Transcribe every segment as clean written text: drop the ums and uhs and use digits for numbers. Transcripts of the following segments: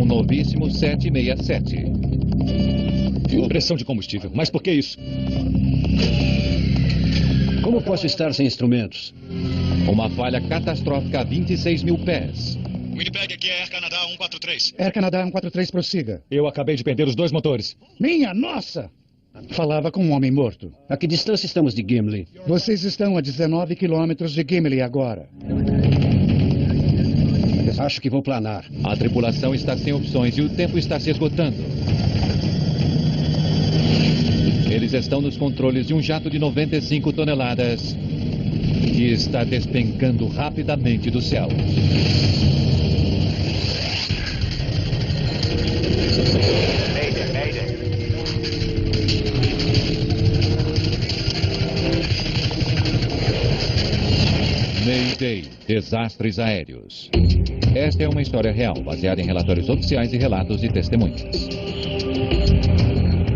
novíssimo 767. Pressão de combustível. Mas por que isso? Como posso estar sem instrumentos? Uma falha catastrófica a 26 mil pés. Winnipeg, aqui é Air Canada 143. Air Canada 143, prossiga. Eu acabei de perder os 2 motores. Minha nossa! Falava com um homem morto. A que distância estamos de Gimli? Vocês estão a 19 quilômetros de Gimli agora. Acho que vou planar. A tripulação está sem opções e o tempo está se esgotando. Eles estão nos controles de um jato de 95 toneladas que está despencando rapidamente do céu. Mayday, desastres aéreos. Esta é uma história real, baseada em relatórios oficiais e relatos de testemunhas.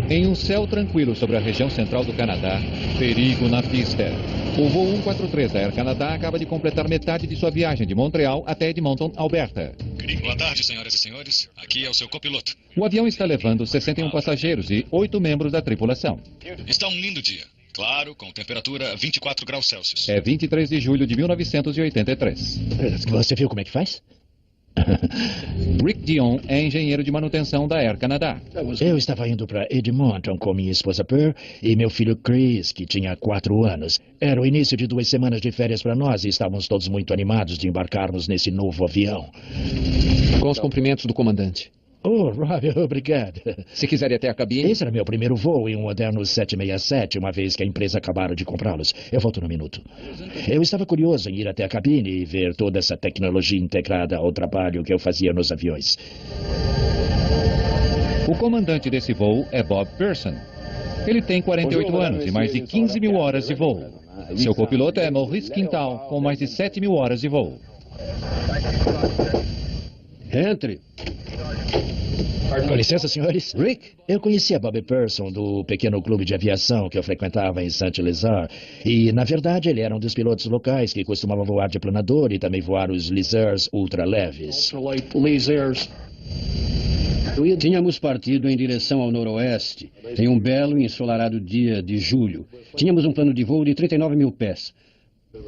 Em um céu tranquilo sobre a região central do Canadá, perigo na pista. O voo 143 da Air Canada acaba de completar metade de sua viagem de Montreal até Edmonton, Alberta. Boa tarde, senhoras e senhores. Aqui é o seu copiloto. O avião está levando 61 passageiros e 8 membros da tripulação. Está um lindo dia. Claro, com temperatura 24 graus Celsius. É 23 de julho de 1983. Você viu como é que faz? Rick Dion é engenheiro de manutenção da Air Canada. Eu estava indo para Edmonton com minha esposa Pearl e meu filho Chris, que tinha 4 anos. Era o início de 2 semanas de férias para nós e estávamos todos muito animados de embarcarmos nesse novo avião. Com os cumprimentos do comandante. Oh, Rob, obrigado. Se quiser ir até a cabine... Esse era meu primeiro voo em um moderno 767, uma vez que a empresa acabaram de comprá-los. Eu volto no minuto. Eu estava curioso em ir até a cabine e ver toda essa tecnologia integrada ao trabalho que eu fazia nos aviões. O comandante desse voo é Bob Pearson. Ele tem 48 anos e mais de 15 mil horas de voo. Seu copiloto é Maurice Quintal, com mais de 7 mil horas de voo. Entre. Com licença, senhores. Rick? Eu conhecia Bob Pearson do pequeno clube de aviação que eu frequentava em Saint-Lazare. E, na verdade, ele era um dos pilotos locais que costumava voar de planador e também voar os Lasers ultraleves. Tínhamos partido em direção ao noroeste em um belo e ensolarado dia de julho. Tínhamos um plano de voo de 39 mil pés.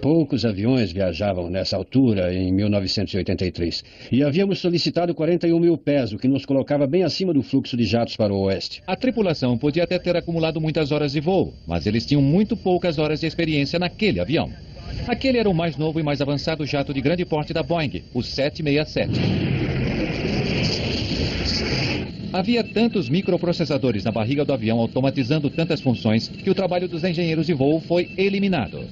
Poucos aviões viajavam nessa altura em 1983. E havíamos solicitado 41 mil pés, o que nos colocava bem acima do fluxo de jatos para o oeste. A tripulação podia até ter acumulado muitas horas de voo, mas eles tinham muito poucas horas de experiência naquele avião. Aquele era o mais novo e mais avançado jato de grande porte da Boeing, o 767. Havia tantos microprocessadores na barriga do avião automatizando tantas funções que o trabalho dos engenheiros de voo foi eliminado.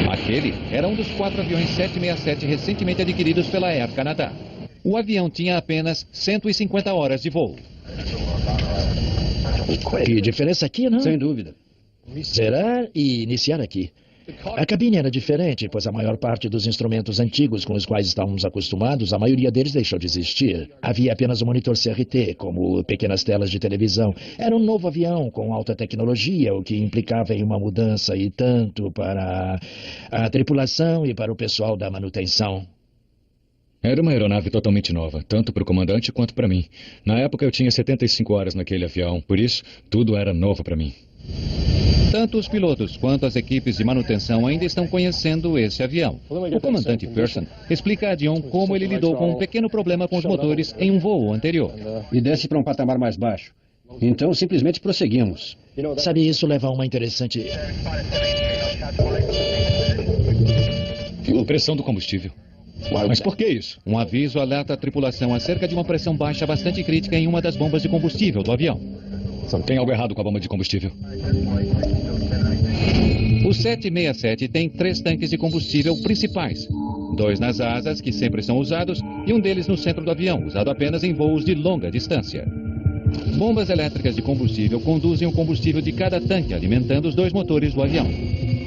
Aquele era um dos 4 aviões 767 recentemente adquiridos pela Air Canada. O avião tinha apenas 150 horas de voo. Que diferença aqui, não? Sem dúvida. Zerar e iniciar aqui. A cabine era diferente, pois a maior parte dos instrumentos antigos com os quais estávamos acostumados, a maioria deles deixou de existir. Havia apenas um monitor CRT, como pequenas telas de televisão. Era um novo avião com alta tecnologia, o que implicava em uma mudança e tanto para a tripulação e para o pessoal da manutenção. Era uma aeronave totalmente nova, tanto para o comandante quanto para mim. Na época eu tinha 75 horas naquele avião, por isso tudo era novo para mim. Tanto os pilotos quanto as equipes de manutenção ainda estão conhecendo esse avião. O comandante Pearson explica a Dion como ele lidou com um pequeno problema com os motores em um voo anterior. E desce para um patamar mais baixo. Então simplesmente prosseguimos. Sabe, isso leva a uma interessante... Pressão do combustível. Mas por que isso? Um aviso alerta a tripulação acerca de uma pressão baixa bastante crítica em uma das bombas de combustível do avião. Tem algo errado com a bomba de combustível. O 767 tem 3 tanques de combustível principais. 2 nas asas, que sempre são usados, e um deles no centro do avião, usado apenas em voos de longa distância. Bombas elétricas de combustível conduzem o combustível de cada tanque, alimentando os 2 motores do avião.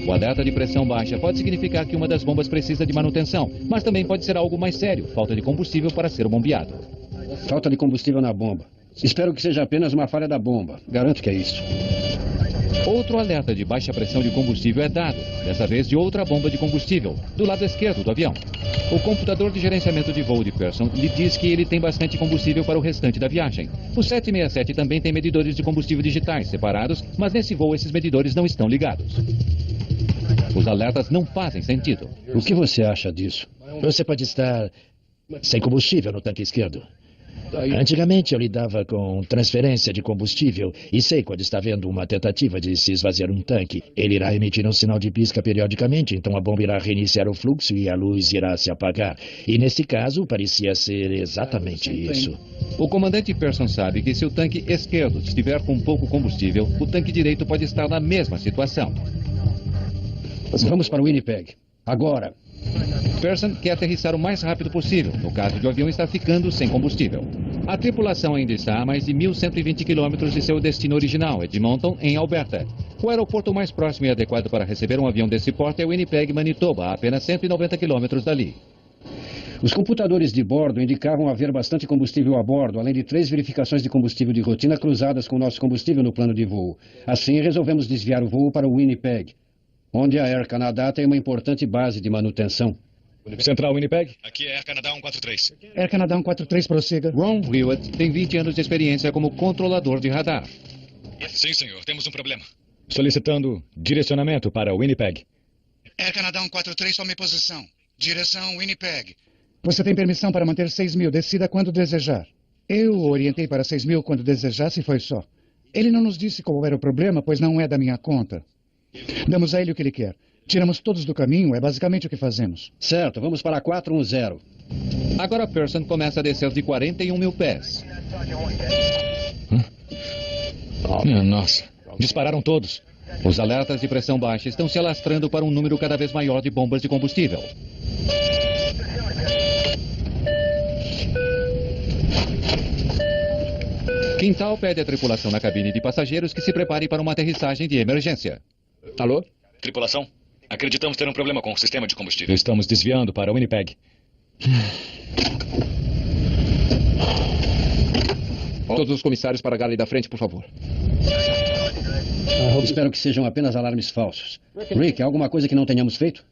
O alerta de pressão baixa pode significar que uma das bombas precisa de manutenção, mas também pode ser algo mais sério, falta de combustível para ser bombeado. Falta de combustível na bomba. Espero que seja apenas uma falha da bomba. Garanto que é isso. Outro alerta de baixa pressão de combustível é dado, dessa vez de outra bomba de combustível, do lado esquerdo do avião. O computador de gerenciamento de voo de Pearson lhe diz que ele tem bastante combustível para o restante da viagem. O 767 também tem medidores de combustível digitais separados, mas nesse voo esses medidores não estão ligados. Os alertas não fazem sentido. O que você acha disso? Você pode estar sem combustível no tanque esquerdo. Antigamente eu lidava com transferência de combustível e sei quando está havendo uma tentativa de se esvaziar um tanque. Ele irá emitir um sinal de pisca periodicamente, então a bomba irá reiniciar o fluxo e a luz irá se apagar. E nesse caso parecia ser exatamente isso. O comandante Pearson sabe que se o tanque esquerdo estiver com pouco combustível, o tanque direito pode estar na mesma situação. Vamos para o Winnipeg. Agora. Pearson quer aterrissar o mais rápido possível, no caso de o avião estar ficando sem combustível. A tripulação ainda está a mais de 1.120 quilômetros de seu destino original, Edmonton, em Alberta. O aeroporto mais próximo e adequado para receber um avião desse porte é Winnipeg, Manitoba, a apenas 190 quilômetros dali. Os computadores de bordo indicavam haver bastante combustível a bordo, além de 3 verificações de combustível de rotina cruzadas com o nosso combustível no plano de voo. Assim, resolvemos desviar o voo para o Winnipeg, onde a Air Canada tem uma importante base de manutenção. Central Winnipeg? Aqui é Air Canada 143. Air Canada 143, prossiga. Ron Hewitt tem 20 anos de experiência como controlador de radar. Sim, senhor. Temos um problema. Solicitando direcionamento para Winnipeg. Air Canada 143, tome posição. Direção Winnipeg. Você tem permissão para manter 6.000. Decida quando desejar. Eu o orientei para 6.000 quando desejasse e foi só. Ele não nos disse qual era o problema, pois não é da minha conta. Damos a ele o que ele quer. Tiramos todos do caminho, é basicamente o que fazemos. Certo, vamos para 410. Agora Pearson começa a descer de 41 mil pés. Minha nossa. Dispararam todos. Os alertas de pressão baixa estão se alastrando para um número cada vez maior de bombas de combustível. Quintal pede à tripulação na cabine de passageiros que se prepare para uma aterrissagem de emergência. Alô? Tripulação? Acreditamos ter um problema com o sistema de combustível. Estamos desviando para Winnipeg. Todos os comissários para a galley da frente, por favor. Espero que sejam apenas alarmes falsos. Rick, há alguma coisa que não tenhamos feito?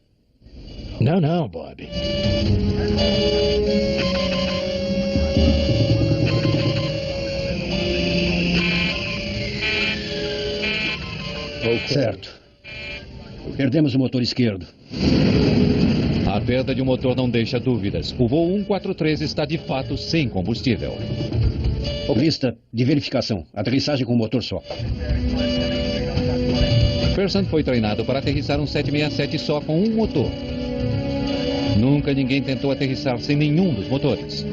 Não, Bob. Certo. Perdemos o motor esquerdo. A perda de um motor não deixa dúvidas. O voo 143 está de fato sem combustível. Lista de verificação. Aterrissagem com motor só. Pearson foi treinado para aterrissar um 767 só com um motor. Nunca ninguém tentou aterrissar sem nenhum dos motores.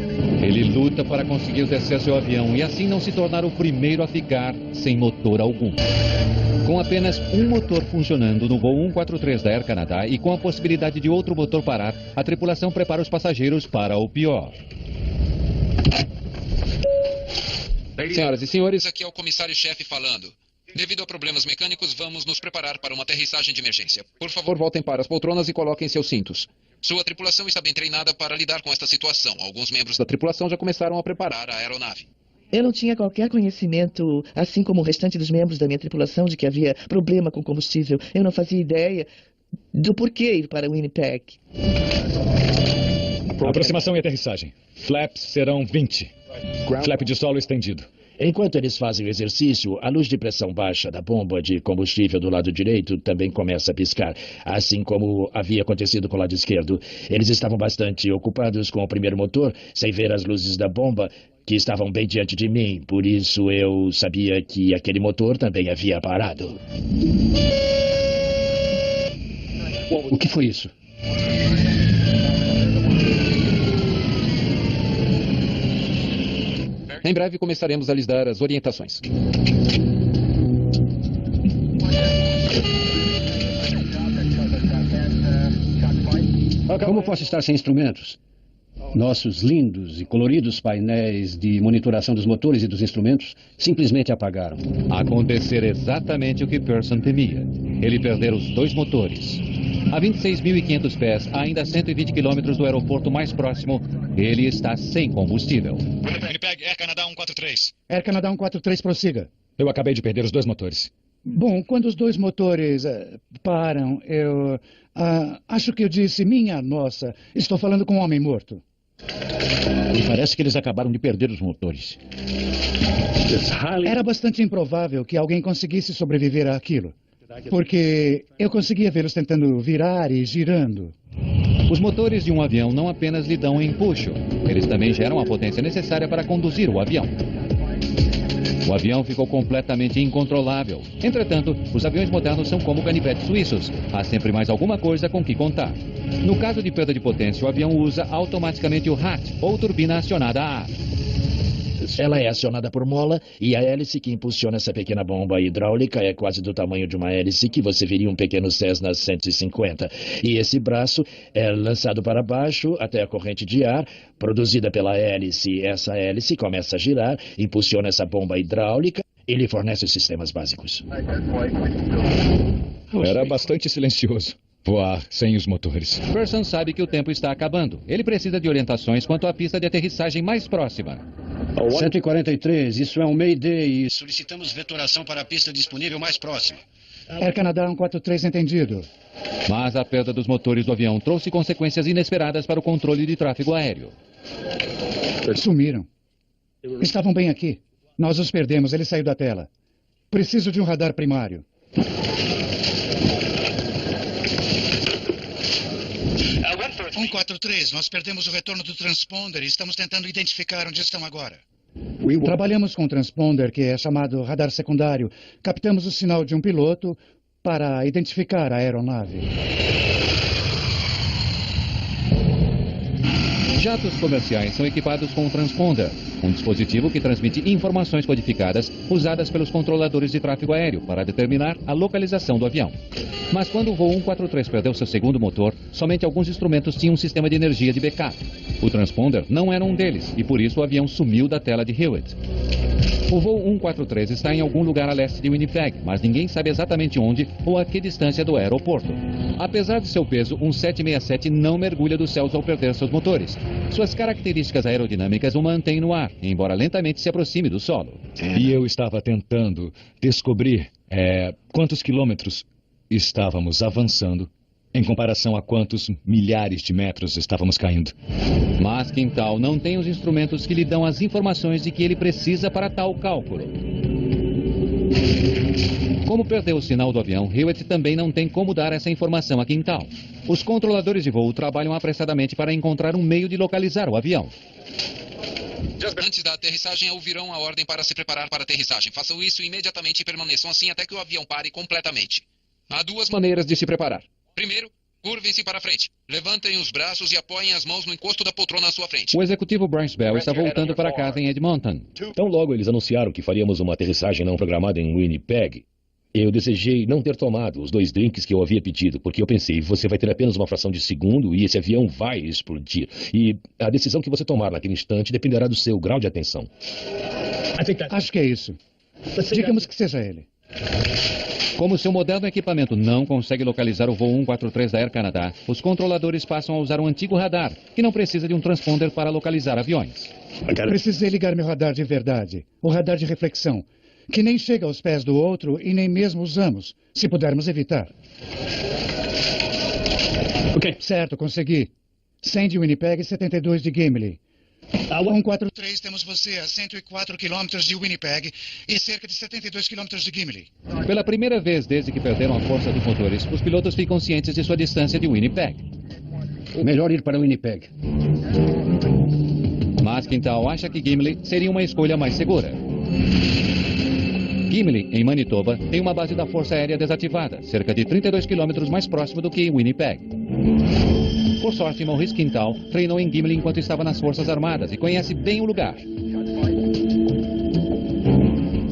Ele luta para conseguir descer seu avião e assim não se tornar o primeiro a ficar sem motor algum. Com apenas um motor funcionando no voo 143 da Air Canada e com a possibilidade de outro motor parar, a tripulação prepara os passageiros para o pior. Senhoras e senhores, Aqui é o comissário-chefe falando. Devido a problemas mecânicos, vamos nos preparar para uma aterrissagem de emergência. Por por favor, favor, voltem para as poltronas e coloquem seus cintos. sua tripulação está bem treinada para lidar com esta situação. Alguns membros Da tripulação já começaram a preparar. para a aeronave. Eu não tinha qualquer conhecimento, assim como o restante dos membros da minha tripulação, de que havia problema com combustível. Eu não fazia ideia do porquê ir para Winnipeg. Aproximação e aterrissagem. Flaps serão 20. Flap de solo estendido. Enquanto eles fazem o exercício, a luz de pressão baixa da bomba de combustível do lado direito também começa a piscar, assim como havia acontecido com o lado esquerdo. Eles estavam bastante ocupados com o primeiro motor, sem ver as luzes da bomba, que estavam bem diante de mim. Por isso eu sabia que aquele motor também havia parado. O que foi isso? Em breve começaremos a lhes dar as orientações. Como posso estar sem instrumentos? Nossos lindos e coloridos painéis de monitoração dos motores e dos instrumentos simplesmente apagaram. Acontecer exatamente o que Pearson temia. Ele perder os dois motores. A 26.500 pés, a ainda 120 quilômetros do aeroporto mais próximo, ele está sem combustível. Winnipeg, Air Canada 143. Air Canada 143, prossiga. Eu acabei de perder os dois motores. Bom, quando os dois motores param, eu acho que eu disse, minha nossa, estou falando com um homem morto. E parece que eles acabaram de perder os motores. Era bastante improvável que alguém conseguisse sobreviver àquilo, porque eu conseguia vê-los tentando virar e girando. Os motores de um avião não apenas lhe dão empuxo, eles também geram a potência necessária para conduzir o avião. O avião ficou completamente incontrolável. Entretanto, os aviões modernos são como canivetes suíços. Há sempre mais alguma coisa com que contar. No caso de perda de potência, o avião usa automaticamente o HAT, ou turbina acionada a ar. Ela é acionada por mola e a hélice que impulsiona essa pequena bomba hidráulica é quase do tamanho de uma hélice que você veria um pequeno Cessna 150. E esse braço é lançado para baixo até a corrente de ar, produzida pela hélice. Essa hélice começa a girar, impulsiona essa bomba hidráulica e lhe fornece os sistemas básicos. Era bastante silencioso voar sem os motores. Person sabe que o tempo está acabando. Ele precisa de orientações quanto à pista de aterrissagem mais próxima. 143, isso é um Mayday e solicitamos vetoração para a pista disponível mais próxima. Air Canada 143, entendido. Mas a perda dos motores do avião trouxe consequências inesperadas para o controle de tráfego aéreo. Sumiram. Estavam bem aqui. Nós os perdemos, ele saiu da tela. Preciso de um radar primário. 143, nós perdemos o retorno do transponder e estamos tentando identificar onde estão agora. Trabalhamos com um transponder que é chamado radar secundário. Captamos o sinal de um piloto para identificar a aeronave. Jatos comerciais são equipados com um transponder, um dispositivo que transmite informações codificadas usadas pelos controladores de tráfego aéreo para determinar a localização do avião. Mas quando o voo 143 perdeu seu segundo motor, somente alguns instrumentos tinham um sistema de energia de backup. O transponder não era um deles e por isso o avião sumiu da tela de Hewitt. O voo 143 está em algum lugar a leste de Winnipeg, mas ninguém sabe exatamente onde ou a que distância do aeroporto. Apesar de seu peso, um 767 não mergulha dos céus ao perder seus motores. Suas características aerodinâmicas o mantêm no ar, embora lentamente se aproxime do solo. E eu estava tentando descobrir quantos quilômetros estávamos avançando em comparação a quantos milhares de metros estávamos caindo. Mas Quintal não tem os instrumentos que lhe dão as informações de que ele precisa para tal cálculo. Como perdeu o sinal do avião, Hewitt também não tem como dar essa informação a Quintal. Os controladores de voo trabalham apressadamente para encontrar um meio de localizar o avião. Antes da aterrissagem, ouvirão a ordem para se preparar para a aterrissagem. Façam isso imediatamente e permaneçam assim até que o avião pare completamente. Há duas Maneiras de se preparar. Primeiro, curvem-se para frente. Levantem os braços e apoiem as mãos no encosto da poltrona à sua frente. O executivo Bryce Bell está voltando para casa em Edmonton. Tão logo eles anunciaram que faríamos uma aterrissagem não programada em Winnipeg, eu desejei não ter tomado os 2 drinks que eu havia pedido, porque eu pensei, você vai ter apenas uma fração de segundo e esse avião vai explodir. E a decisão que você tomar naquele instante dependerá do seu grau de atenção. Acho que é isso. Digamos que seja ele. Como seu moderno equipamento não consegue localizar o voo 143 da Air Canada, os controladores passam a usar um antigo radar, que não precisa de um transponder para localizar aviões. Precisei ligar meu radar de verdade, o radar de reflexão, que nem chega aos pés do outro e nem mesmo usamos, se pudermos evitar. Certo, consegui. 100 de Winnipeg e 72 de Gimli. 143, temos você a 104 quilômetros de Winnipeg e cerca de 72 quilômetros de Gimli. Pela primeira vez desde que perderam a força dos motores, os pilotos ficam cientes de sua distância de Winnipeg. Melhor ir para Winnipeg. Mas Quintal acha que Gimli seria uma escolha mais segura. Gimli, em Manitoba, tem uma base da Força Aérea desativada, cerca de 32 quilômetros mais próximo do que Winnipeg. Por sorte, Maurice Quintal treinou em Gimli enquanto estava nas Forças Armadas e conhece bem o lugar.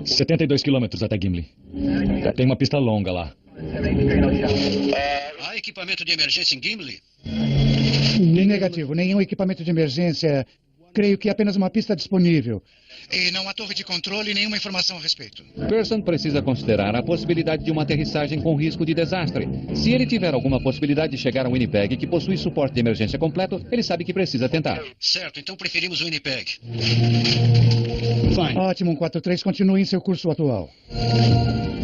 72 quilômetros até Gimli. Tem uma pista longa lá. Há equipamento de emergência em Gimli? Negativo, nenhum equipamento de emergência. Creio que apenas uma pista disponível. E não há torre de controle e nenhuma informação a respeito. Person precisa considerar a possibilidade de uma aterrissagem com risco de desastre. Se ele tiver alguma possibilidade de chegar a Winnipeg, que possui suporte de emergência completo, ele sabe que precisa tentar. Certo, então preferimos Winnipeg. Ótimo, 143, continue em seu curso atual.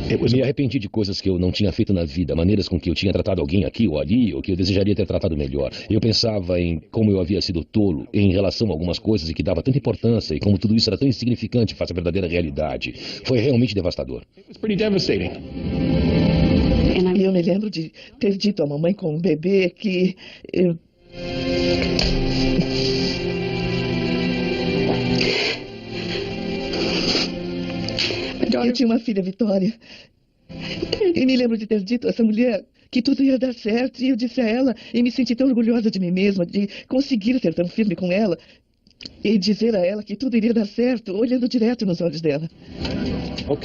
Me arrependi de coisas que eu não tinha feito na vida, maneiras com que eu tinha tratado alguém aqui ou ali, ou que eu desejaria ter tratado melhor. Eu pensava em como eu havia sido tolo em relação a algumas coisas e que dava tanta importância e como tudo isso era tão insignificante face à verdadeira realidade. Foi realmente devastador. E eu me lembro de ter dito à mamãe com um bebê que eu tinha uma filha, Vitória. E me lembro de ter dito a essa mulher que tudo ia dar certo. E eu disse a ela, e me senti tão orgulhosa de mim mesma, de conseguir ser tão firme com ela. E dizer a ela que tudo iria dar certo, olhando direto nos olhos dela.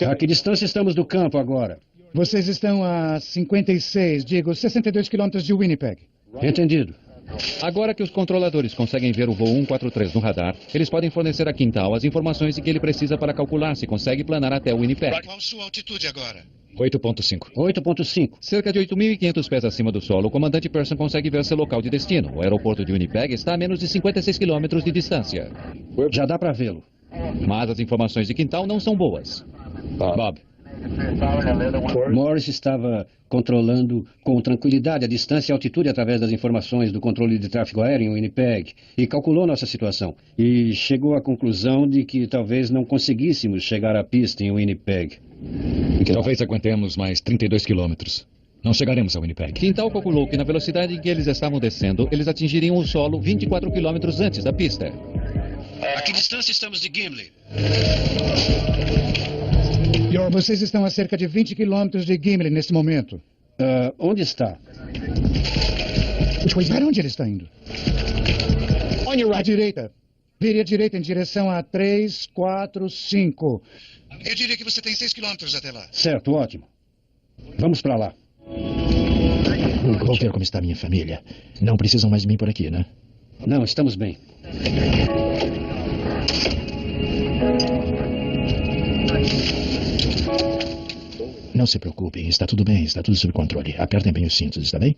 A que distância estamos do campo agora? Vocês estão a 56, digo, 62 quilômetros de Winnipeg. Entendido. Agora que os controladores conseguem ver o voo 143 no radar, eles podem fornecer a Quintal as informações de que ele precisa para calcular se consegue planar até o Winnipeg. Qual sua altitude agora? 8.5. 8.5. Cerca de 8.500 pés acima do solo, o comandante Pearson consegue ver seu local de destino. O aeroporto de Winnipeg está a menos de 56 quilômetros de distância. Já dá para vê-lo. Mas as informações de Quintal não são boas. Bob. Morris estava controlando com tranquilidade a distância e a altitude através das informações do controle de tráfego aéreo em Winnipeg e calculou nossa situação. E chegou à conclusão de que talvez não conseguíssemos chegar à pista em Winnipeg. Talvez aguentemos mais 32 quilômetros. Não chegaremos a Winnipeg. Quintal calculou que na velocidade em que eles estavam descendo, eles atingiriam o solo 24 quilômetros antes da pista. A que distância estamos de Gimli? Vocês estão a cerca de 20 quilômetros de Gimli nesse momento. Onde está? Para onde ele está indo? À direita. Vire à direita em direção a 3, 4, 5. Eu diria que você tem 6 quilômetros até lá. Certo, ótimo. Vamos para lá. Vou ver como está minha família. Não precisam mais de mim por aqui, né? Não, estamos bem. Não se preocupem, está tudo bem, está tudo sob controle. Apertem bem os cintos, está bem?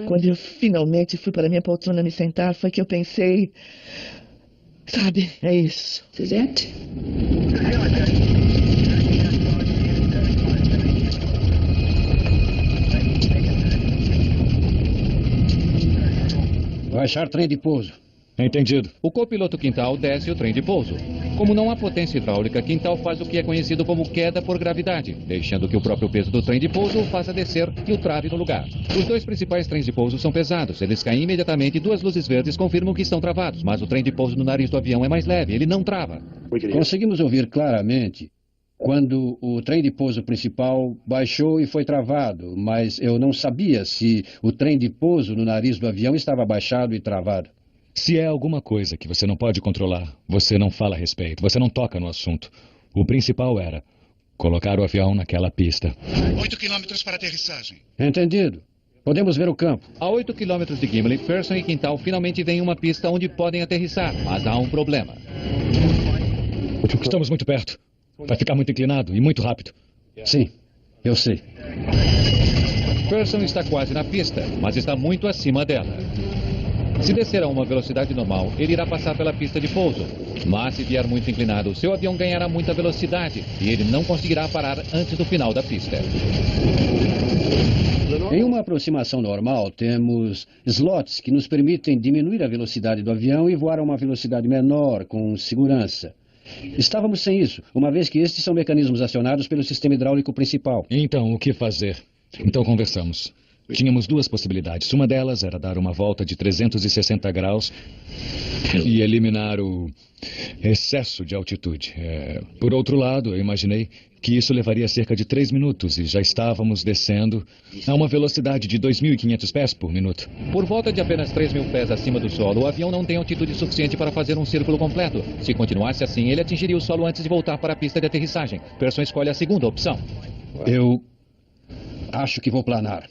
Quando eu finalmente fui para minha poltrona me sentar, foi que eu pensei... Sabe, é isso. Baixar trem de pouso. Entendido. O copiloto Quintal desce o trem de pouso. Como não há potência hidráulica, Quintal faz o que é conhecido como queda por gravidade, deixando que o próprio peso do trem de pouso o faça descer e o trave no lugar. Os dois principais trens de pouso são pesados. Eles caem imediatamente e duas luzes verdes confirmam que estão travados, mas o trem de pouso no nariz do avião é mais leve, ele não trava. Conseguimos ouvir claramente quando o trem de pouso principal baixou e foi travado, mas eu não sabia se o trem de pouso no nariz do avião estava baixado e travado. Se é alguma coisa que você não pode controlar, você não fala a respeito, você não toca no assunto. O principal era colocar o avião naquela pista. 8 quilômetros para aterrissagem. Entendido. Podemos ver o campo. A 8 quilômetros de Gimli, Pearson e Quintal finalmente veem uma pista onde podem aterrissar, mas há um problema. Estamos muito perto. Vai ficar muito inclinado e muito rápido. Sim, eu sei. Pearson está quase na pista, mas está muito acima dela. Se descer a uma velocidade normal, ele irá passar pela pista de pouso. Mas se vier muito inclinado, seu avião ganhará muita velocidade e ele não conseguirá parar antes do final da pista. Em uma aproximação normal, temos slots que nos permitem diminuir a velocidade do avião e voar a uma velocidade menor, com segurança. Estávamos sem isso, uma vez que estes são mecanismos acionados pelo sistema hidráulico principal. Então, o que fazer? Então conversamos. Tínhamos duas possibilidades. Uma delas era dar uma volta de 360 graus e eliminar o excesso de altitude. Por outro lado, eu imaginei que isso levaria cerca de 3 minutos e já estávamos descendo a uma velocidade de 2.500 pés por minuto. Por volta de apenas 3.000 pés acima do solo, o avião não tem altitude suficiente para fazer um círculo completo. Se continuasse assim, ele atingiria o solo antes de voltar para a pista de aterrissagem. Pearson escolhe a segunda opção. Eu acho que vou planar.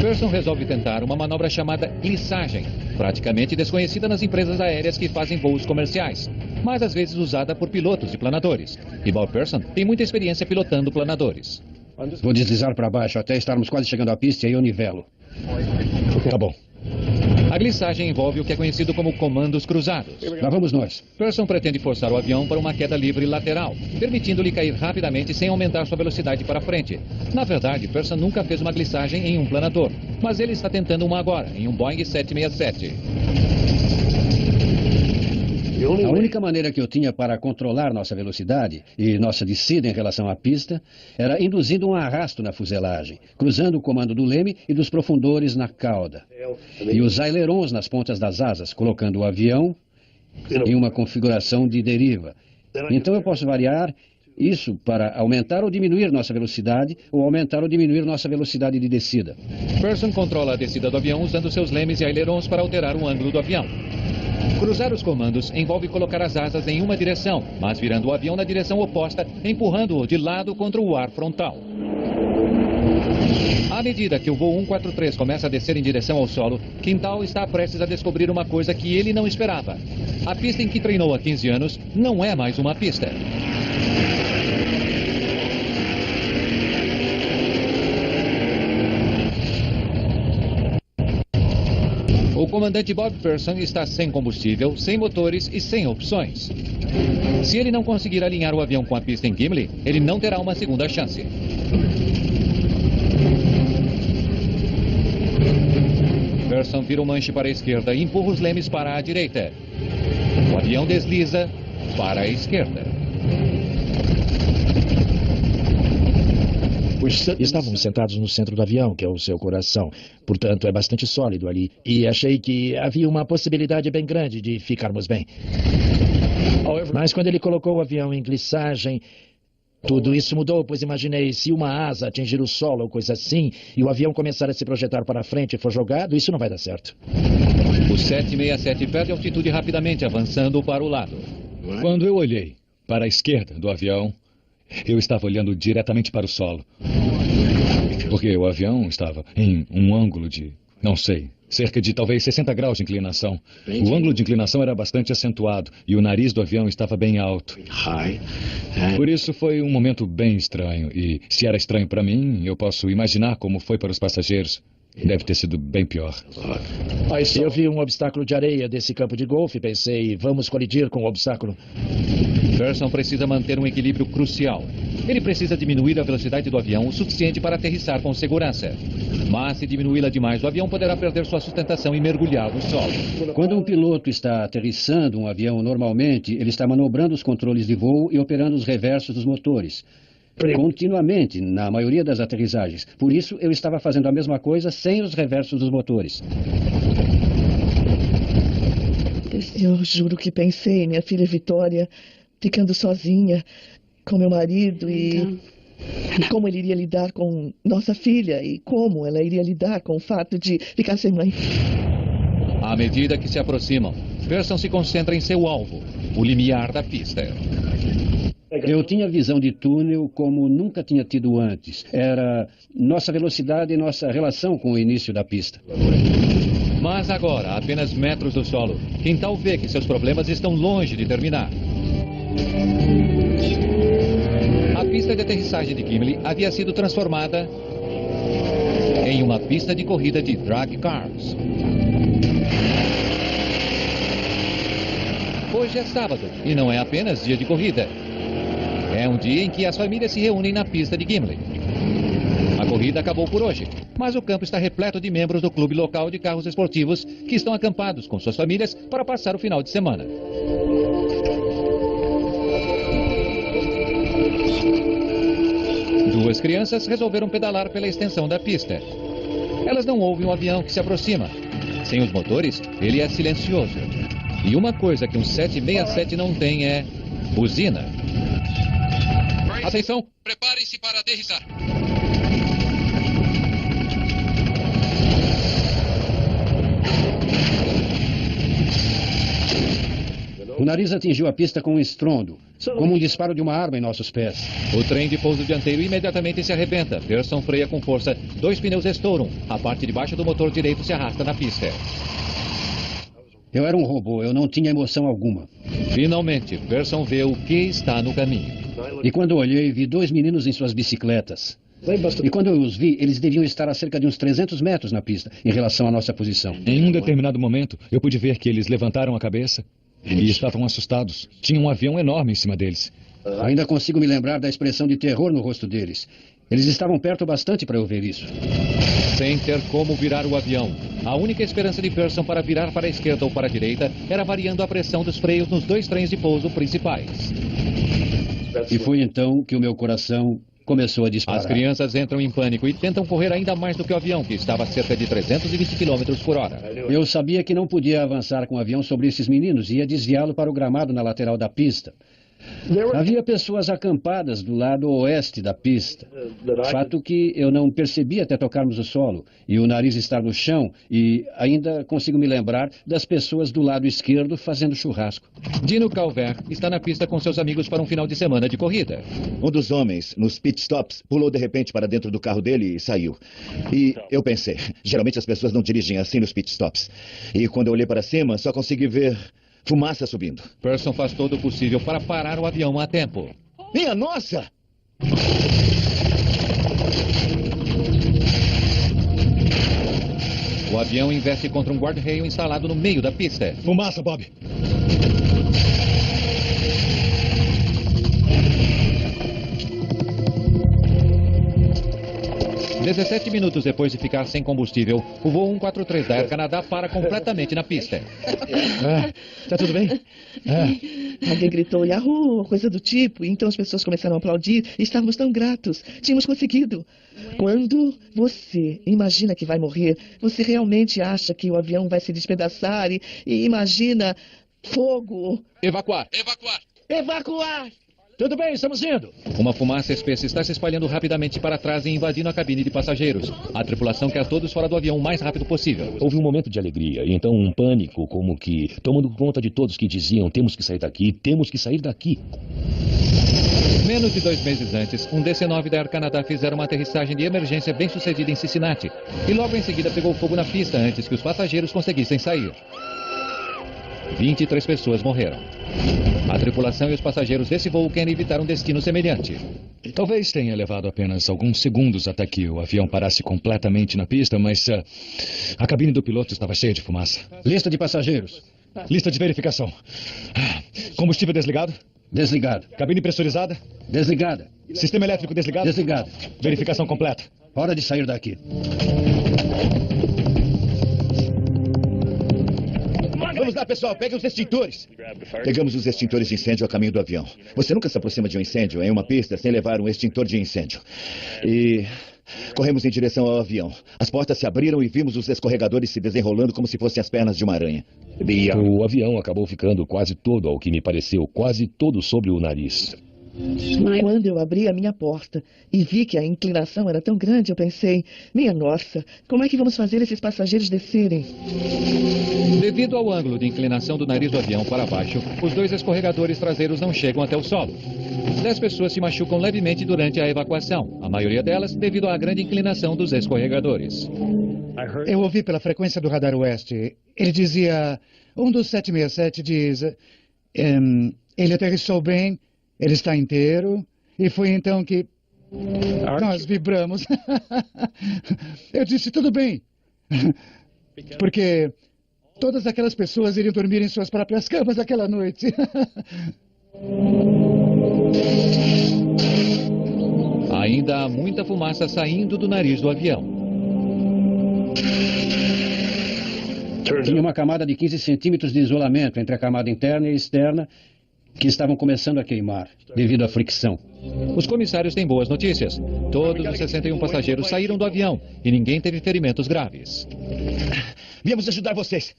Pearson resolve tentar uma manobra chamada glissagem, praticamente desconhecida nas empresas aéreas que fazem voos comerciais, mas às vezes usada por pilotos e planadores. E Bob Pearson tem muita experiência pilotando planadores. Vou deslizar para baixo até estarmos quase chegando à pista e aí eu nivelo. Tá bom. A glissagem envolve o que é conhecido como comandos cruzados. Lá vamos nós. Pearson pretende forçar o avião para uma queda livre lateral, permitindo-lhe cair rapidamente sem aumentar sua velocidade para frente. Na verdade, Pearson nunca fez uma glissagem em um planador, mas ele está tentando uma agora, em um Boeing 767. A única maneira que eu tinha para controlar nossa velocidade e nossa descida em relação à pista era induzindo um arrasto na fuselagem, cruzando o comando do leme e dos profundores na cauda, e os ailerons nas pontas das asas, colocando o avião em uma configuração de deriva. Então eu posso variar isso para aumentar ou diminuir nossa velocidade, ou aumentar ou diminuir nossa velocidade de descida. Pearson controla a descida do avião usando seus lemes e ailerons para alterar o ângulo do avião. Cruzar os comandos envolve colocar as asas em uma direção, mas virando o avião na direção oposta, empurrando-o de lado contra o ar frontal. À medida que o voo 143 começa a descer em direção ao solo, Quintal está prestes a descobrir uma coisa que ele não esperava. A pista em que treinou há 15 anos não é mais uma pista. O comandante Bob Pearson está sem combustível, sem motores e sem opções. Se ele não conseguir alinhar o avião com a pista em Gimli, ele não terá uma segunda chance. Pearson vira o manche para a esquerda e empurra os lemes para a direita. O avião desliza para a esquerda. Estávamos sentados no centro do avião, que é o seu coração. Portanto, é bastante sólido ali. E achei que havia uma possibilidade bem grande de ficarmos bem. Mas quando ele colocou o avião em glissagem, tudo isso mudou, pois imaginei, se uma asa atingir o solo ou coisa assim, e o avião começar a se projetar para frente e for jogado, isso não vai dar certo. O 767 perde altitude rapidamente, avançando para o lado. Quando eu olhei para a esquerda do avião, eu estava olhando diretamente para o solo. Porque o avião estava em um ângulo de, não sei, cerca de talvez 60 graus de inclinação. O ângulo de inclinação era bastante acentuado e o nariz do avião estava bem alto. Por isso foi um momento bem estranho. E se era estranho para mim, eu posso imaginar como foi para os passageiros. Deve ter sido bem pior. Eu vi um obstáculo de areia desse campo de golfe e pensei, vamos colidir com o obstáculo. Pearson precisa manter um equilíbrio crucial. Ele precisa diminuir a velocidade do avião o suficiente para aterrissar com segurança. Mas se diminuí-la demais, o avião poderá perder sua sustentação e mergulhar no solo. Quando um piloto está aterrissando um avião normalmente, ele está manobrando os controles de voo e operando os reversos dos motores. Continuamente, na maioria das aterrissagens. Por isso, eu estava fazendo a mesma coisa sem os reversos dos motores. Eu juro que pensei, minha filha Vitória, ficando sozinha com meu marido e como ele iria lidar com nossa filha e como ela iria lidar com o fato de ficar sem mãe. À medida que se aproximam, Pearson se concentra em seu alvo, o limiar da pista. Eu tinha visão de túnel como nunca tinha tido antes. Era nossa velocidade e nossa relação com o início da pista. Mas agora, a apenas metros do solo, Quintal vê que seus problemas estão longe de terminar. A pista de aterrissagem de Gimli havia sido transformada em uma pista de corrida de drag cars. Hoje é sábado e não é apenas dia de corrida. É um dia em que as famílias se reúnem na pista de Gimli. A corrida acabou por hoje, mas o campo está repleto de membros do clube local de carros esportivos que estão acampados com suas famílias para passar o final de semana. Duas crianças resolveram pedalar pela extensão da pista. Elas não ouvem um avião que se aproxima. Sem os motores, ele é silencioso. E uma coisa que um 767 não tem é buzina. Atenção, preparem-se para aterrissar. O nariz atingiu a pista com um estrondo, como um disparo de uma arma em nossos pés. O trem de pouso dianteiro imediatamente se arrebenta. Pearson freia com força. 2 pneus estouram. A parte de baixo do motor direito se arrasta na pista. Eu era um robô, eu não tinha emoção alguma. Finalmente, Pearson vê o que está no caminho. E quando olhei, vi 2 meninos em suas bicicletas. E quando eu os vi, eles deviam estar a cerca de uns 300 metros na pista, em relação à nossa posição. Em um determinado momento, eu pude ver que eles levantaram a cabeça e estavam assustados. Tinha um avião enorme em cima deles. Ainda consigo me lembrar da expressão de terror no rosto deles. Eles estavam perto bastante para eu ver isso. Sem ter como virar o avião, a única esperança de Pearson para virar para a esquerda ou para a direita era variando a pressão dos freios nos 2 trens de pouso principais. E foi então que o meu coração começou a disparar. As crianças entram em pânico e tentam correr ainda mais do que o avião, que estava a cerca de 320 km por hora. Eu sabia que não podia avançar com o avião sobre esses meninos e ia desviá-lo para o gramado na lateral da pista. Havia pessoas acampadas do lado oeste da pista. Fato que eu não percebi até tocarmos o solo e o nariz estar no chão, e ainda consigo me lembrar das pessoas do lado esquerdo fazendo churrasco. Dino Calvert está na pista com seus amigos para um final de semana de corrida. Um dos homens, nos pit stops, pulou de repente para dentro do carro dele e saiu. E eu pensei, geralmente as pessoas não dirigem assim nos pit stops. E quando eu olhei para cima, só consegui ver fumaça subindo. Pearson faz todo o possível para parar o avião a tempo. Minha nossa! O avião investe contra um guarda-reio instalado no meio da pista. Fumaça, Bob! 17 minutos depois de ficar sem combustível, o voo 143 da Air Canada para completamente na pista. Tá tudo bem? Alguém gritou Yahoo, coisa do tipo, e então as pessoas começaram a aplaudir e estávamos tão gratos. Tínhamos conseguido. Quando você imagina que vai morrer, você realmente acha que o avião vai se despedaçar e imagina fogo. Evacuar! Evacuar! Evacuar! Tudo bem, estamos indo. Uma fumaça espessa está se espalhando rapidamente para trás e invadindo a cabine de passageiros. A tripulação quer todos fora do avião o mais rápido possível. Houve um momento de alegria, e então um pânico, como que tomando conta de todos que diziam: temos que sair daqui, temos que sair daqui. Menos de 2 meses antes, um DC-9 da Air Canada fizeram uma aterrissagem de emergência bem sucedida em Cincinnati. E logo em seguida pegou fogo na pista antes que os passageiros conseguissem sair. 23 pessoas morreram. A tripulação e os passageiros desse voo querem evitar um destino semelhante. Talvez tenha levado apenas alguns segundos até que o avião parasse completamente na pista, mas a cabine do piloto estava cheia de fumaça. Lista de passageiros. Lista de verificação. Combustível desligado? Desligado. Cabine pressurizada? Desligada. Sistema elétrico desligado? Desligado. Verificação completa. Hora de sair daqui. Vamos lá, pessoal, peguem os extintores. Pegamos os extintores de incêndio a caminho do avião. Você nunca se aproxima de um incêndio em uma pista sem levar um extintor de incêndio. E corremos em direção ao avião. As portas se abriram e vimos os escorregadores se desenrolando como se fossem as pernas de uma aranha. O avião acabou ficando quase todo, ao que me pareceu, quase todo sobre o nariz. Quando eu abri a minha porta e vi que a inclinação era tão grande, eu pensei, minha nossa, como é que vamos fazer esses passageiros descerem? Devido ao ângulo de inclinação do nariz do avião para baixo, os 2 escorregadores traseiros não chegam até o solo. 10 pessoas se machucam levemente durante a evacuação, a maioria delas devido à grande inclinação dos escorregadores. Eu ouvi pela frequência do radar oeste. Ele dizia, um dos 767 diz, ele aterrissou bem, ele está inteiro, e foi então que nós vibramos. Eu disse, tudo bem, porque todas aquelas pessoas iriam dormir em suas próprias camas aquela noite. Ainda há muita fumaça saindo do nariz do avião. Tinha uma camada de 15 centímetros de isolamento entre a camada interna e externa, que estavam começando a queimar, devido à fricção. Os comissários têm boas notícias. Todos os 61 passageiros saíram do avião e ninguém teve ferimentos graves. Viemos ajudar vocês.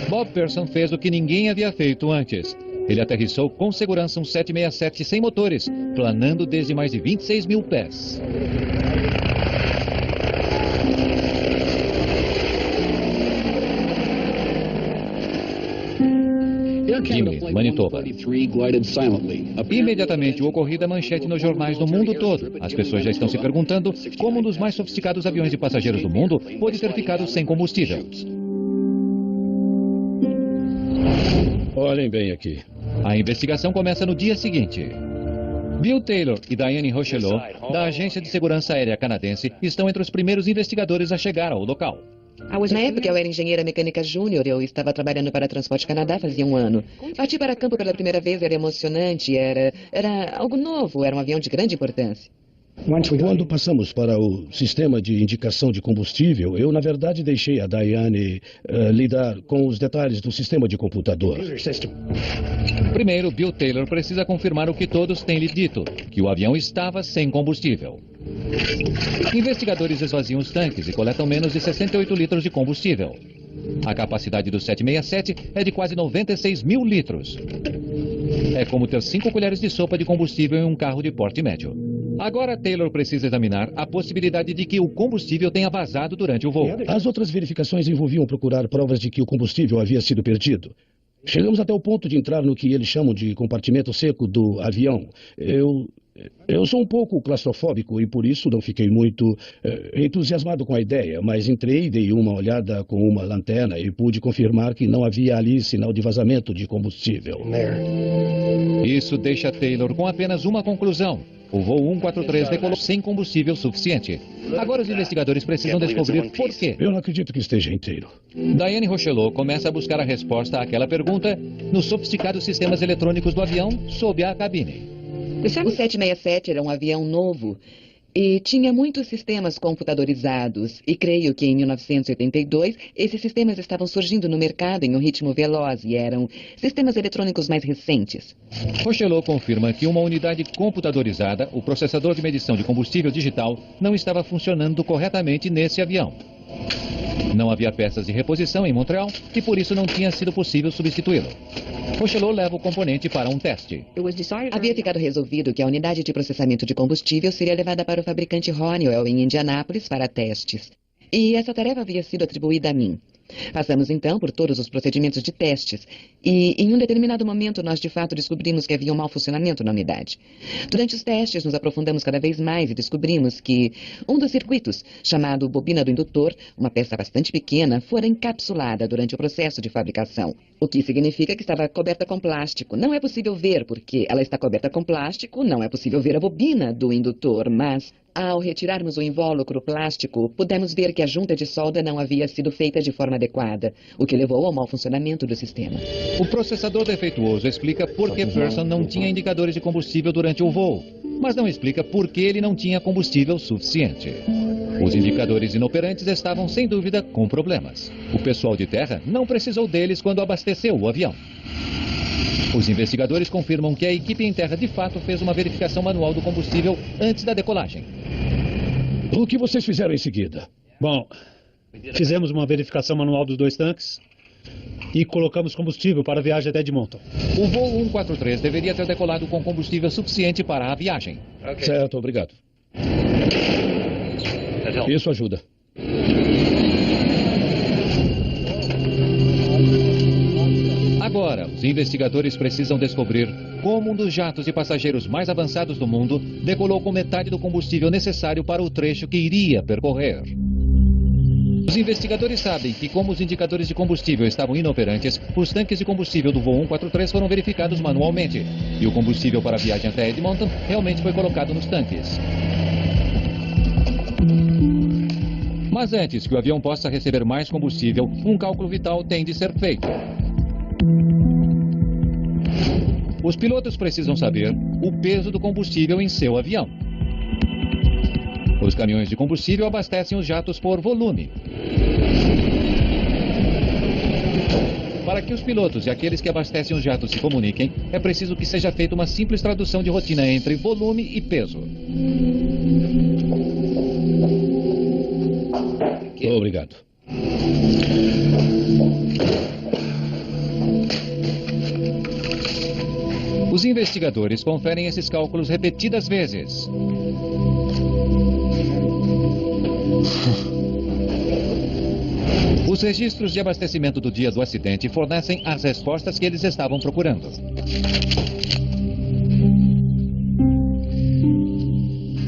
Bob Pearson fez o que ninguém havia feito antes. Ele aterrissou com segurança um 767 sem motores, planando desde mais de 26 mil pés. Gimli, Manitoba. Imediatamente o ocorrido é manchete nos jornais do mundo todo. As pessoas já estão se perguntando como um dos mais sofisticados aviões de passageiros do mundo pôde ter ficado sem combustível. Olhem bem aqui. A investigação começa no dia seguinte. Bill Taylor e Diane Rochelot, da Agência de Segurança Aérea Canadense, estão entre os primeiros investigadores a chegar ao local. Na época, eu era engenheira mecânica júnior. Eu estava trabalhando para Transporte Canadá fazia um ano. Partir para campo pela primeira vez era emocionante, era algo novo, era um avião de grande importância. Quando passamos para o sistema de indicação de combustível, eu, na verdade, deixei a Diane lidar com os detalhes do sistema de computador. Primeiro, Bill Taylor precisa confirmar o que todos têm lhe dito, que o avião estava sem combustível. Investigadores esvaziam os tanques e coletam menos de 68 litros de combustível. A capacidade do 767 é de quase 96 mil litros. É como ter 5 colheres de sopa de combustível em um carro de porte médio. Agora Taylor precisa examinar a possibilidade de que o combustível tenha vazado durante o voo. As outras verificações envolviam procurar provas de que o combustível havia sido perdido. Chegamos até o ponto de entrar no que eles chamam de compartimento seco do avião. Eu sou um pouco claustrofóbico e por isso não fiquei muito entusiasmado com a ideia, mas entrei, dei uma olhada com uma lanterna e pude confirmar que não havia ali sinal de vazamento de combustível. Isso deixa Taylor com apenas uma conclusão. O voo 143 decolou sem combustível suficiente. Agora os investigadores precisam descobrir por quê. Eu não acredito que esteja inteiro. Diane Rochelot começa a buscar a resposta àquela pergunta nos sofisticados sistemas eletrônicos do avião sob a cabine. O 767 era um avião novo e tinha muitos sistemas computadorizados. E creio que em 1982 esses sistemas estavam surgindo no mercado em um ritmo veloz e eram sistemas eletrônicos mais recentes. Rochelot confirma que uma unidade computadorizada, o processador de medição de combustível digital, não estava funcionando corretamente nesse avião. Não havia peças de reposição em Montreal e por isso não tinha sido possível substituí-lo. Rochelot leva o componente para um teste. Havia ficado resolvido que a unidade de processamento de combustível seria levada para o fabricante Honeywell em Indianápolis para testes. E essa tarefa havia sido atribuída a mim. Passamos então por todos os procedimentos de testes e em um determinado momento nós de fato descobrimos que havia um mau funcionamento na unidade. Durante os testes nos aprofundamos cada vez mais e descobrimos que um dos circuitos, chamado bobina do indutor, uma peça bastante pequena, fora encapsulada durante o processo de fabricação. O que significa que estava coberta com plástico. Não é possível ver porque ela está coberta com plástico, não é possível ver a bobina do indutor, mas ao retirarmos o invólucro plástico, pudemos ver que a junta de solda não havia sido feita de forma adequada, o que levou ao mau funcionamento do sistema. O processador defeituoso explica por que Pearson não tinha indicadores de combustível durante o voo, mas não explica por que ele não tinha combustível suficiente. Os indicadores inoperantes estavam, sem dúvida, com problemas. O pessoal de terra não precisou deles quando abasteceu o avião. Os investigadores confirmam que a equipe em terra de fato fez uma verificação manual do combustível antes da decolagem. O que vocês fizeram em seguida? Bom, fizemos uma verificação manual dos 2 tanques e colocamos combustível para a viagem até Edmonton. O voo 143 deveria ter decolado com combustível suficiente para a viagem. Certo, obrigado. Isso ajuda. Agora, os investigadores precisam descobrir como um dos jatos de passageiros mais avançados do mundo decolou com metade do combustível necessário para o trecho que iria percorrer. Os investigadores sabem que, como os indicadores de combustível estavam inoperantes, os tanques de combustível do voo 143 foram verificados manualmente. E o combustível para a viagem até Edmonton realmente foi colocado nos tanques. Mas antes que o avião possa receber mais combustível, um cálculo vital tem de ser feito. Os pilotos precisam saber o peso do combustível em seu avião. Os caminhões de combustível abastecem os jatos por volume. Para que os pilotos e aqueles que abastecem os jatos se comuniquem, é preciso que seja feita uma simples tradução de rotina entre volume e peso. Obrigado. Os investigadores conferem esses cálculos repetidas vezes. Os registros de abastecimento do dia do acidente fornecem as respostas que eles estavam procurando.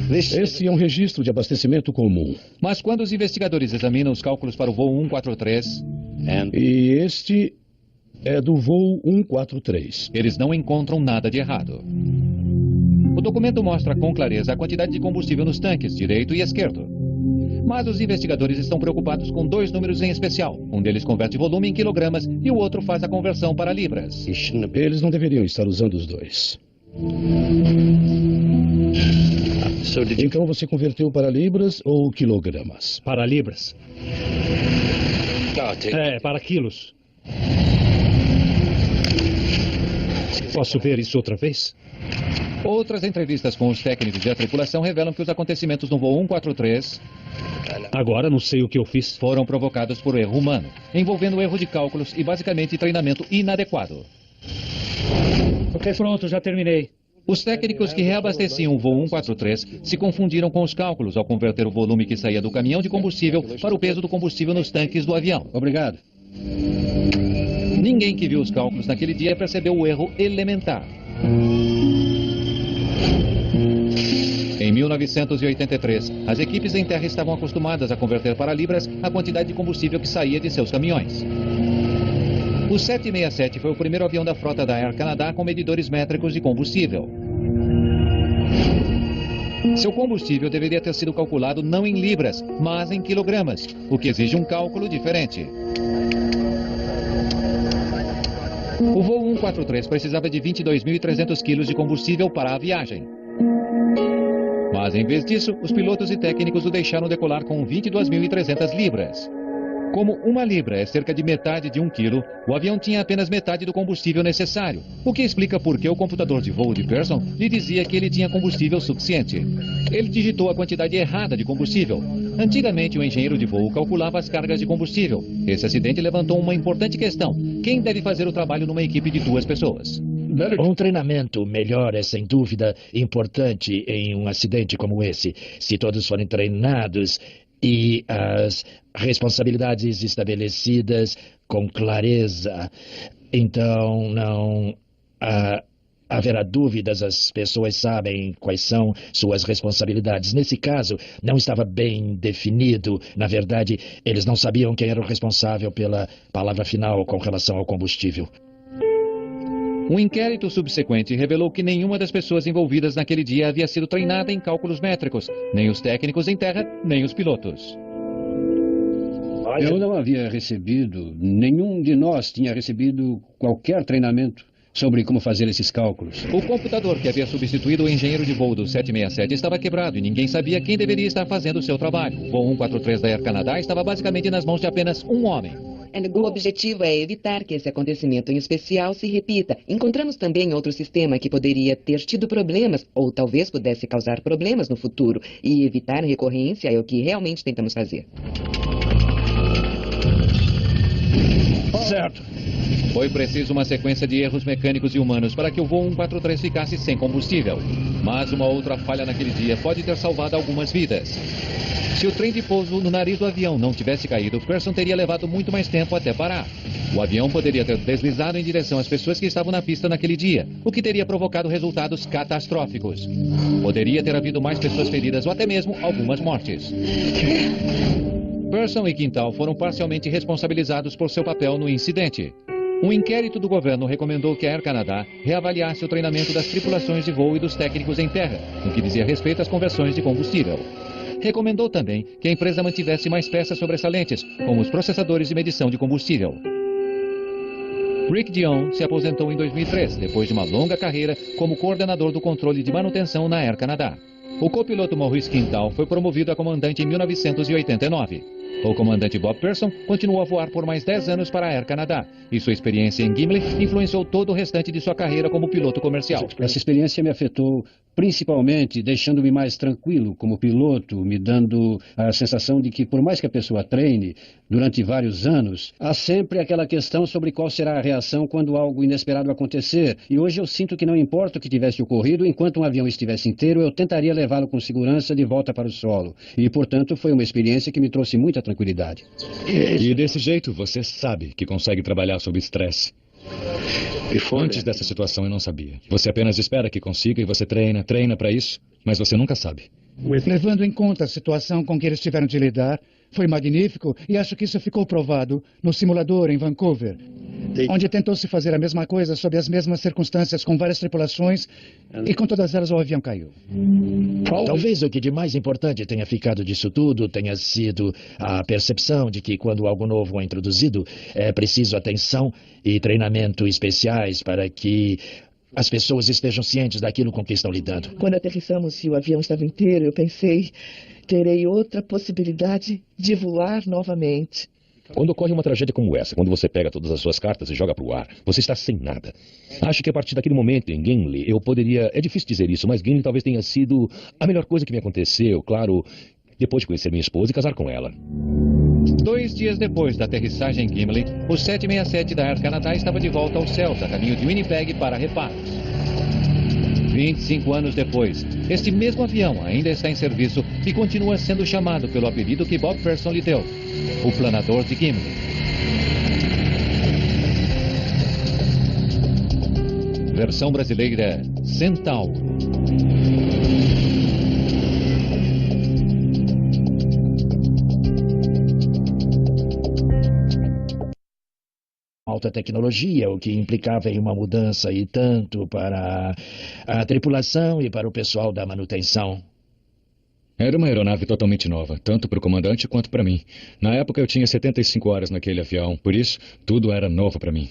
Esse é um registro de abastecimento comum. Mas quando os investigadores examinam os cálculos para o voo 143... E este é do voo 143. Eles não encontram nada de errado. O documento mostra com clareza a quantidade de combustível nos tanques, direito e esquerdo. Mas os investigadores estão preocupados com dois números em especial. Um deles converte volume em quilogramas e o outro faz a conversão para libras. Eles não deveriam estar usando os dois. Então você converteu para libras ou quilogramas? Para libras. Para quilos. Posso ver isso outra vez? Outras entrevistas com os técnicos da tripulação revelam que os acontecimentos no voo 143... Agora não sei o que eu fiz. Foram provocados por erro humano, envolvendo erro de cálculos e basicamente treinamento inadequado. Ok, pronto, já terminei. Os técnicos que reabasteciam o voo 143 se confundiram com os cálculos ao converter o volume que saía do caminhão de combustível para o peso do combustível nos tanques do avião. Obrigado. Ninguém que viu os cálculos naquele dia percebeu o erro elementar. Em 1983, as equipes em terra estavam acostumadas a converter para libras a quantidade de combustível que saía de seus caminhões. O 767 foi o primeiro avião da frota da Air Canada com medidores métricos de combustível. Seu combustível deveria ter sido calculado não em libras, mas em quilogramas, o que exige um cálculo diferente. O voo 143 precisava de 22.300 quilos de combustível para a viagem. Mas, em vez disso, os pilotos e técnicos o deixaram decolar com 22.300 libras. Como uma libra é cerca de metade de 1 quilo, o avião tinha apenas metade do combustível necessário, o que explica por que o computador de voo de Pearson lhe dizia que ele tinha combustível suficiente. Ele digitou a quantidade errada de combustível. Antigamente, o engenheiro de voo calculava as cargas de combustível. Esse acidente levantou uma importante questão. Quem deve fazer o trabalho numa equipe de 2 pessoas? Um treinamento melhor é, sem dúvida, importante em um acidente como esse. Se todos forem treinados e as responsabilidades estabelecidas com clareza, então não haverá dúvidas, as pessoas sabem quais são suas responsabilidades. Nesse caso, não estava bem definido. Na verdade, eles não sabiam quem era o responsável pela palavra final com relação ao combustível. Um inquérito subsequente revelou que nenhuma das pessoas envolvidas naquele dia havia sido treinada em cálculos métricos, nem os técnicos em terra, nem os pilotos. Eu não havia recebido, nenhum de nós tinha recebido qualquer treinamento sobre como fazer esses cálculos. O computador que havia substituído o engenheiro de voo do 767 estava quebrado e ninguém sabia quem deveria estar fazendo o seu trabalho. O voo 143 da Air Canada estava basicamente nas mãos de apenas um homem. O objetivo é evitar que esse acontecimento em especial se repita. Encontramos também outro sistema que poderia ter tido problemas, ou talvez pudesse causar problemas no futuro. E evitar recorrência é o que realmente tentamos fazer. Certo. Foi preciso uma sequência de erros mecânicos e humanos para que o voo 143 ficasse sem combustível. Mas uma outra falha naquele dia pode ter salvado algumas vidas. Se o trem de pouso no nariz do avião não tivesse caído, Pearson teria levado muito mais tempo até parar. O avião poderia ter deslizado em direção às pessoas que estavam na pista naquele dia, o que teria provocado resultados catastróficos. Poderia ter havido mais pessoas feridas ou até mesmo algumas mortes. Pearson e Quintal foram parcialmente responsabilizados por seu papel no incidente. Um inquérito do governo recomendou que a Air Canada reavaliasse o treinamento das tripulações de voo e dos técnicos em terra, no que dizia respeito às conversões de combustível. Recomendou também que a empresa mantivesse mais peças sobressalentes, como os processadores de medição de combustível. Rick Dion se aposentou em 2003, depois de uma longa carreira como coordenador do controle de manutenção na Air Canada. O copiloto Maurice Quintal foi promovido a comandante em 1989. O comandante Bob Pearson continuou a voar por mais 10 anos para a Air Canada, e sua experiência em Gimli influenciou todo o restante de sua carreira como piloto comercial. Essa experiência me afetou principalmente deixando-me mais tranquilo como piloto, me dando a sensação de que, por mais que a pessoa treine durante vários anos, há sempre aquela questão sobre qual será a reação quando algo inesperado acontecer. E hoje eu sinto que não importa o que tivesse ocorrido, enquanto um avião estivesse inteiro, eu tentaria levá-lo com segurança de volta para o solo. E, portanto, foi uma experiência que me trouxe muita tranquilidade. E desse jeito, você sabe que consegue trabalhar sob estresse. Antes dessa situação eu não sabia. Você apenas espera que consiga e você treina para isso, mas você nunca sabe. Levando em conta a situação com que eles tiveram de lidar, foi magnífico e acho que isso ficou provado no simulador em Vancouver. onde tentou-se fazer a mesma coisa sob as mesmas circunstâncias, com várias tripulações, e com todas elas o avião caiu. Talvez o que de mais importante tenha ficado disso tudo tenha sido a percepção de que quando algo novo é introduzido, é preciso atenção e treinamento especiais para que as pessoas estejam cientes daquilo com que estão lidando. Quando aterrissamos e o avião estava inteiro, eu pensei, terei outra possibilidade de voar novamente. Quando ocorre uma tragédia como essa, quando você pega todas as suas cartas e joga para o ar, você está sem nada. Acho que a partir daquele momento em Gimli, eu poderia... É difícil dizer isso, mas Gimli talvez tenha sido a melhor coisa que me aconteceu, claro, depois de conhecer minha esposa e casar com ela. 2 dias depois da aterrissagem em Gimli, o 767 da Air Canada estava de volta aos céus, a caminho de Winnipeg para reparos. 25 anos depois, este mesmo avião ainda está em serviço e continua sendo chamado pelo apelido que Bob Pearson lhe deu, o planador de Gimli. Versão brasileira, Centauro. Alta tecnologia, o que implicava em uma mudança e tanto para a tripulação e para o pessoal da manutenção. Era uma aeronave totalmente nova, tanto para o comandante quanto para mim. Na época eu tinha 75 horas naquele avião, por isso tudo era novo para mim.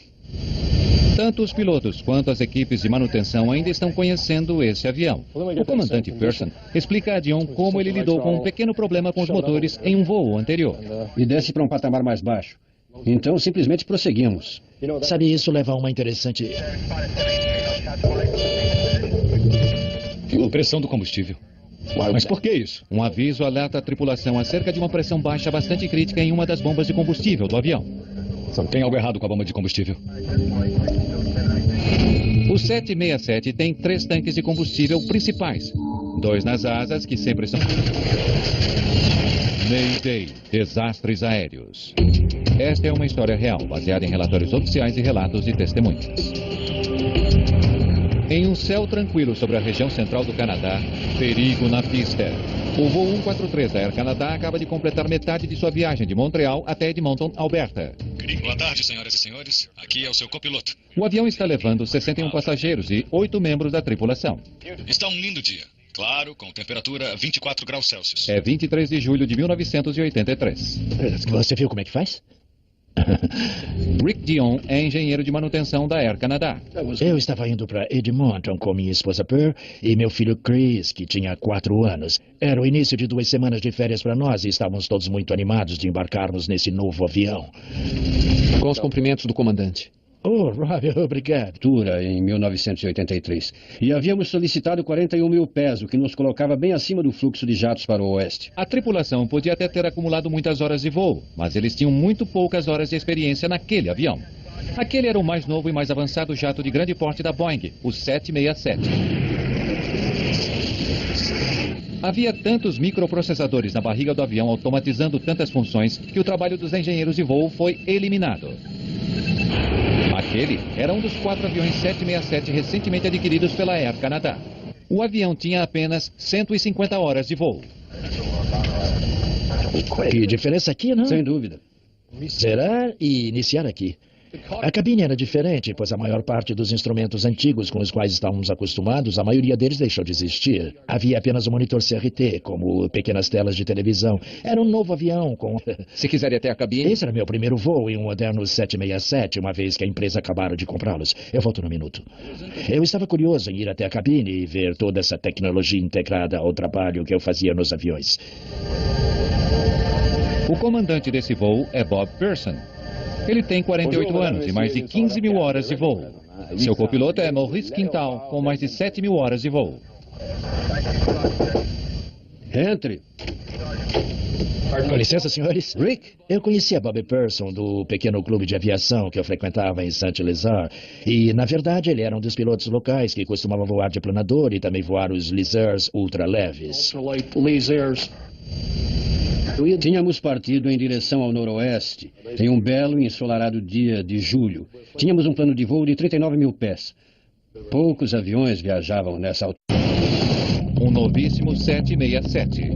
Tanto os pilotos quanto as equipes de manutenção ainda estão conhecendo esse avião. O comandante Pearson explica a Dion como ele lidou com um pequeno problema com os motores em um voo anterior. E desce para um patamar mais baixo. Então, simplesmente prosseguimos. Sabe, isso leva a uma interessante... Pressão do combustível. Mas por que isso? Um aviso alerta a tripulação acerca de uma pressão baixa bastante crítica em uma das bombas de combustível do avião. Tem algo errado com a bomba de combustível. O 767 tem 3 tanques de combustível principais. 2 nas asas, que sempre são... Mayday, desastres aéreos. Esta é uma história real, baseada em relatórios oficiais e relatos de testemunhas. Em um céu tranquilo sobre a região central do Canadá, perigo na pista. O voo 143 da Air Canada acaba de completar metade de sua viagem de Montreal até Edmonton, Alberta. Boa tarde, senhoras e senhores. Aqui é o seu copiloto. O avião está levando 61 passageiros e 8 membros da tripulação. Está um lindo dia. Claro, com temperatura 24 graus Celsius. É 23 de julho de 1983. Você viu como é que faz? Rick Dion é engenheiro de manutenção da Air Canada. Eu estava indo para Edmonton com minha esposa Pearl e meu filho Chris, que tinha 4 anos. Era o início de 2 semanas de férias para nós e estávamos todos muito animados de embarcarmos nesse novo avião. Com os cumprimentos do comandante. Oh, Rob, obrigado. Em 1983. E havíamos solicitado 41 mil pés, o que nos colocava bem acima do fluxo de jatos para o oeste. A tripulação podia até ter acumulado muitas horas de voo, mas eles tinham muito poucas horas de experiência naquele avião. Aquele era o mais novo e mais avançado jato de grande porte da Boeing, o 767. Havia tantos microprocessadores na barriga do avião automatizando tantas funções que o trabalho dos engenheiros de voo foi eliminado. Aquele era um dos 4 aviões 767 recentemente adquiridos pela Air Canada. O avião tinha apenas 150 horas de voo. Que diferença aqui, não? Sem dúvida. Zerar e iniciar aqui. A cabine era diferente, pois a maior parte dos instrumentos antigos com os quais estávamos acostumados, a maioria deles deixou de existir. Havia apenas um monitor CRT, como pequenas telas de televisão. Era um novo avião com... Se quiser ir até a cabine... Esse era meu primeiro voo em um moderno 767, uma vez que a empresa acabaram de comprá-los. Eu volto num minuto. Eu estava curioso em ir até a cabine e ver toda essa tecnologia integrada ao trabalho que eu fazia nos aviões. O comandante desse voo é Bob Pearson. Ele tem 48 anos e mais de 15 mil horas de voo. Seu copiloto é Maurice Quintal, com mais de 7 mil horas de voo. Entre. Com licença, senhores. Rick? Eu conhecia Bob Pearson do pequeno clube de aviação que eu frequentava em Saint-Lazare. E, na verdade, ele era um dos pilotos locais que costumava voar de planador e também voar os Lasers ultraleves. Tínhamos partido em direção ao noroeste, em um belo e ensolarado dia de julho. Tínhamos um plano de voo de 39 mil pés. Poucos aviões viajavam nessa altura. Um novíssimo 767.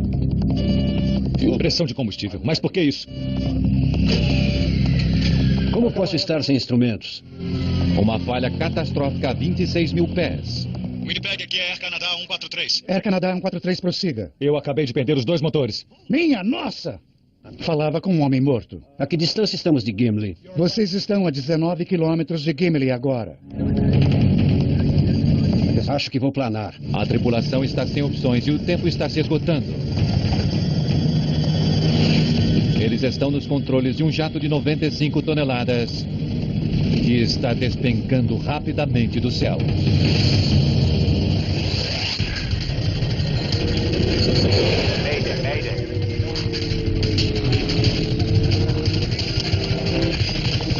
Pressão de combustível. Mas por que isso? Como posso estar sem instrumentos? Uma falha catastrófica a 26 mil pés. Winnipeg, aqui é Air Canada 143. Air Canada 143, prossiga. Eu acabei de perder os 2 motores. Minha nossa! Falava com um homem morto. A que distância estamos de Gimli? Vocês estão a 19 quilômetros de Gimli agora. Acho que vou planar. A tripulação está sem opções e o tempo está se esgotando. Eles estão nos controles de um jato de 95 toneladas que está despencando rapidamente do céu.